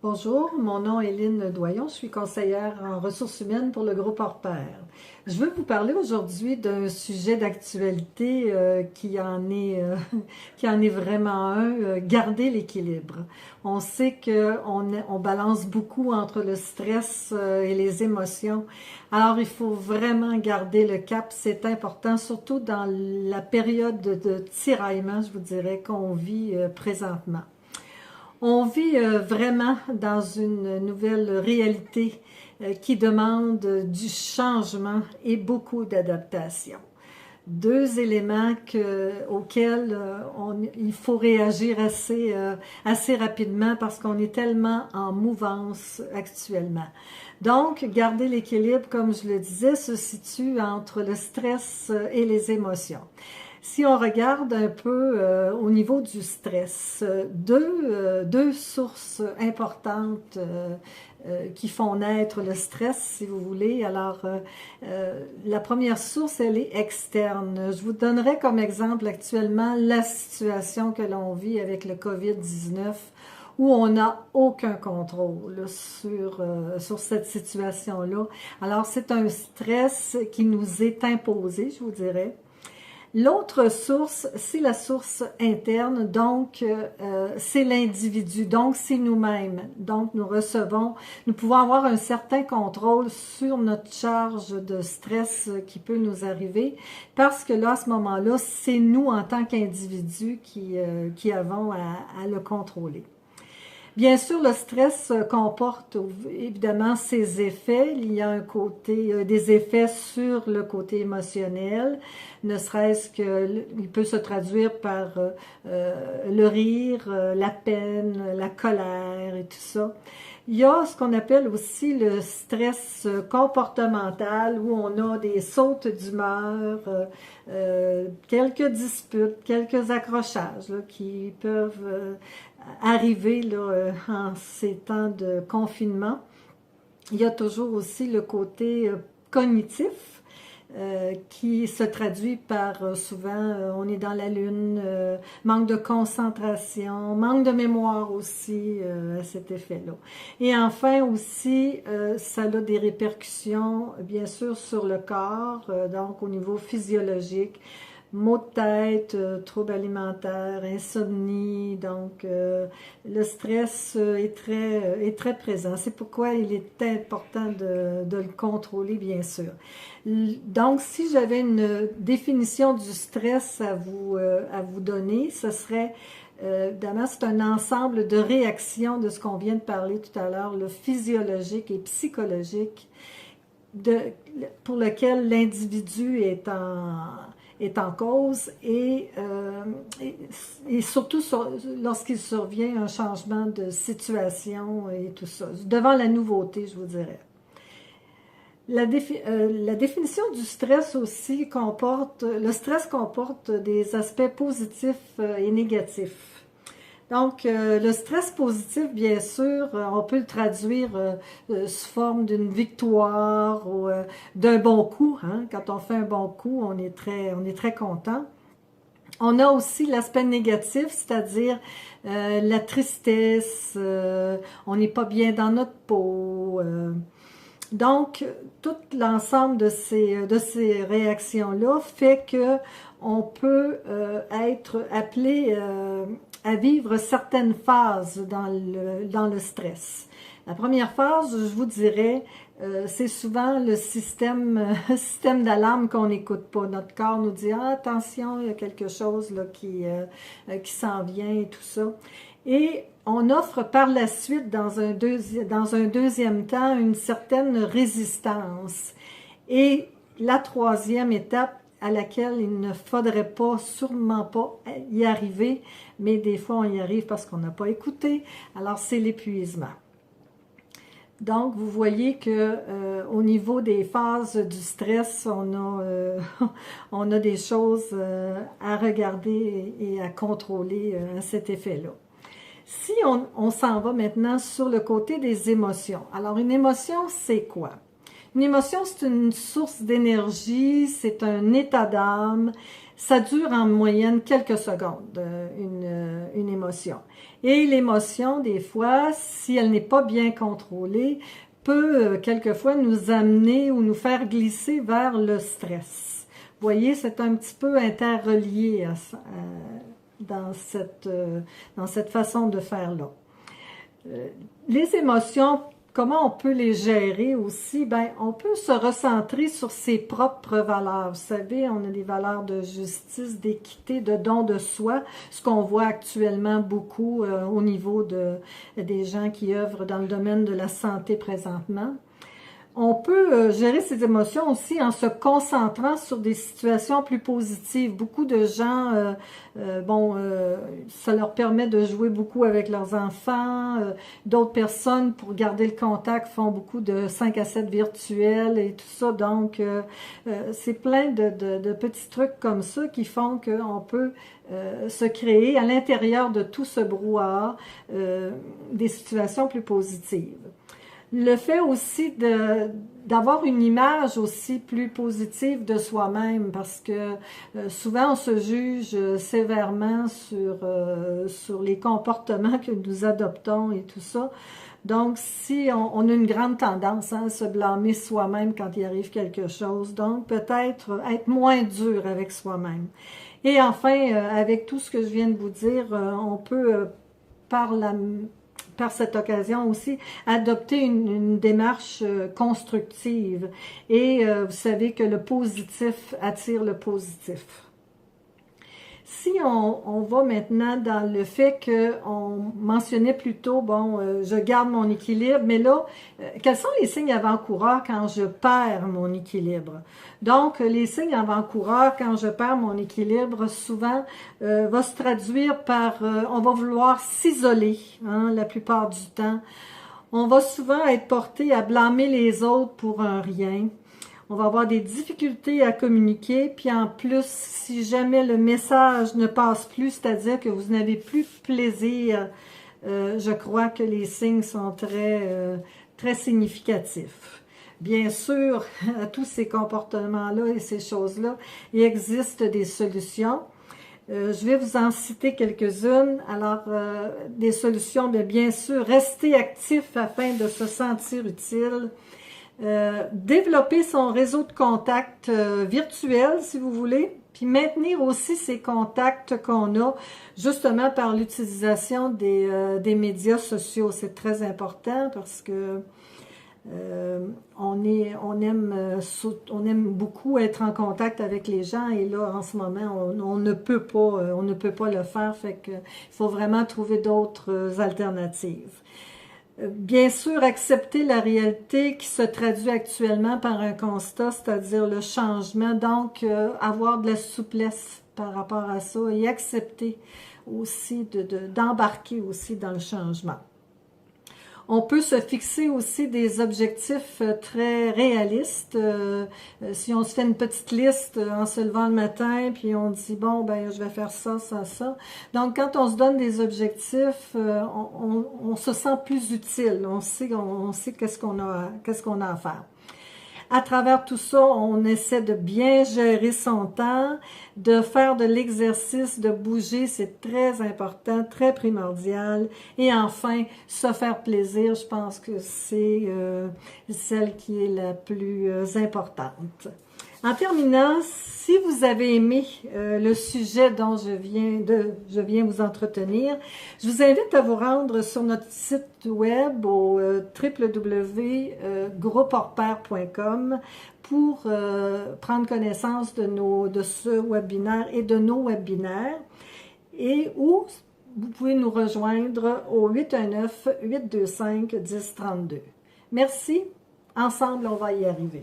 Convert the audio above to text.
Bonjour, mon nom est Lynne Doyon, je suis conseillère en ressources humaines pour le groupe Hors Pair. Je veux vous parler aujourd'hui d'un sujet d'actualité qui en est vraiment un, garder l'équilibre. On sait qu'on balance beaucoup entre le stress et les émotions, alors il faut vraiment garder le cap, c'est important, surtout dans la période de tiraillement, je vous dirais, qu'on vit présentement. On vit vraiment dans une nouvelle réalité qui demande du changement et beaucoup d'adaptation. Deux éléments auxquels il faut réagir assez rapidement parce qu'on est tellement en mouvance actuellement. Donc, garder l'équilibre, comme je le disais, se situe entre le stress et les émotions. Si on regarde un peu au niveau du stress, deux sources importantes qui font naître le stress, si vous voulez. Alors, la première source, elle est externe. Je vous donnerai comme exemple actuellement la situation que l'on vit avec le COVID-19, où on n'a aucun contrôle sur cette situation-là. Alors, c'est un stress qui nous est imposé, je vous dirais. L'autre source, c'est la source interne, donc c'est l'individu, donc c'est nous-mêmes. Donc nous pouvons avoir un certain contrôle sur notre charge de stress qui peut nous arriver, parce que là, à ce moment-là, c'est nous en tant qu'individus qui avons à le contrôler. Bien sûr, le stress comporte évidemment ses effets. Il y a des effets sur le côté émotionnel, ne serait-ce qu'il peut se traduire par le rire, la peine, la colère et tout ça. Il y a ce qu'on appelle aussi le stress comportemental, où on a des sautes d'humeur, quelques disputes, quelques accrochages là, qui peuvent arriver là, en ces temps de confinement. Il y a toujours aussi le côté cognitif qui se traduit par souvent on est dans la lune, manque de concentration, manque de mémoire aussi à cet effet-là. Et enfin aussi, ça a des répercussions bien sûr sur le corps, donc au niveau physiologique, maux de tête, troubles alimentaires, insomnie, donc le stress est très présent. C'est pourquoi il est important de le contrôler, bien sûr. Donc, si j'avais une définition du stress à vous donner, ce serait, évidemment, c'est un ensemble de réactions de ce qu'on vient de parler tout à l'heure, le physiologique et psychologique, de, pour lequel l'individu est en cause et surtout lorsqu'il survient un changement de situation et tout ça, devant la nouveauté, je vous dirais. La définition du stress aussi le stress comporte des aspects positifs et négatifs. Donc, le stress positif, bien sûr, on peut le traduire sous forme d'une victoire ou d'un bon coup. Hein? Quand on fait un bon coup, on est très content. On a aussi l'aspect négatif, c'est-à-dire la tristesse, on n'est pas bien dans notre peau. Donc, tout l'ensemble de ces réactions-là fait que on peut être appelé à vivre certaines phases dans le stress. La première phase, je vous dirais, c'est souvent le système d'alarme qu'on n'écoute pas. Notre corps nous dit ah, attention, il y a quelque chose là, qui s'en vient et tout ça. Et on offre par la suite, dans un deuxième temps, une certaine résistance. Et la troisième étape à laquelle il ne faudrait sûrement pas y arriver, mais des fois on y arrive parce qu'on n'a pas écouté, alors c'est l'épuisement. Donc, vous voyez que au niveau des phases du stress, on a des choses à regarder et à contrôler à cet effet-là. Si on s'en va maintenant sur le côté des émotions. Alors, une émotion, c'est quoi? Une émotion, c'est une source d'énergie, c'est un état d'âme. Ça dure en moyenne quelques secondes, une émotion. Et l'émotion, des fois, si elle n'est pas bien contrôlée, peut quelquefois nous amener ou nous faire glisser vers le stress. Vous voyez, c'est un petit peu interrelié dans cette façon de faire-là. Les émotions, comment on peut les gérer aussi? Ben, on peut se recentrer sur ses propres valeurs. Vous savez, on a des valeurs de justice, d'équité, de don de soi, ce qu'on voit actuellement beaucoup au niveau des gens qui œuvrent dans le domaine de la santé présentement. On peut gérer ses émotions aussi en se concentrant sur des situations plus positives. Beaucoup de gens, ça leur permet de jouer beaucoup avec leurs enfants. D'autres personnes, pour garder le contact, font beaucoup de 5 à 7 virtuels et tout ça. Donc, c'est plein de petits trucs comme ça qui font qu'on peut se créer à l'intérieur de tout ce brouhaha des situations plus positives. Le fait aussi d'avoir une image aussi plus positive de soi-même, parce que souvent on se juge sévèrement sur les comportements que nous adoptons et tout ça. Donc, si on a une grande tendance à se blâmer soi-même quand il arrive quelque chose, donc peut-être être moins dur avec soi-même. Et enfin, avec tout ce que je viens de vous dire, on peut par cette occasion aussi, adopter une démarche constructive. Et vous savez que le positif attire le positif. Si on va maintenant dans le fait qu'on mentionnait plus tôt, je garde mon équilibre, mais là, quels sont les signes avant-coureurs quand je perds mon équilibre? Donc, les signes avant-coureurs quand je perds mon équilibre, souvent, va se traduire par, on va vouloir s'isoler, la plupart du temps. On va souvent être porté à blâmer les autres pour un rien. On va avoir des difficultés à communiquer, puis en plus, si jamais le message ne passe plus, c'est-à-dire que vous n'avez plus de plaisir, je crois que les signes sont très significatifs. Bien sûr, à tous ces comportements-là et ces choses-là, il existe des solutions. Je vais vous en citer quelques-unes. Alors, des solutions, bien sûr, rester actif afin de se sentir utile. Développer son réseau de contacts virtuels, si vous voulez, puis maintenir aussi ces contacts qu'on a, justement par l'utilisation des médias sociaux. C'est très important parce que on aime beaucoup être en contact avec les gens et là, en ce moment, on ne peut pas le faire, fait que il faut vraiment trouver d'autres alternatives. Bien sûr, accepter la réalité qui se traduit actuellement par un constat, c'est-à-dire le changement. Donc, avoir de la souplesse par rapport à ça et accepter aussi d'embarquer aussi dans le changement. On peut se fixer aussi des objectifs très réalistes. Si on se fait une petite liste en se levant le matin, puis on dit, bon, je vais faire ça, ça, ça. Donc, quand on se donne des objectifs, on se sent plus utile. On sait qu'est-ce qu'on a à faire. À travers tout ça, on essaie de bien gérer son temps, de faire de l'exercice, de bouger, c'est très important, très primordial. Et enfin, se faire plaisir, je pense que c'est celle qui est la plus importante. En terminant, si vous avez aimé le sujet dont je viens vous entretenir, je vous invite à vous rendre sur notre site web au www.groupeorpair.com pour prendre connaissance de ce webinaire et de nos webinaires, et où vous pouvez nous rejoindre au 819-825-1032. Merci, ensemble on va y arriver.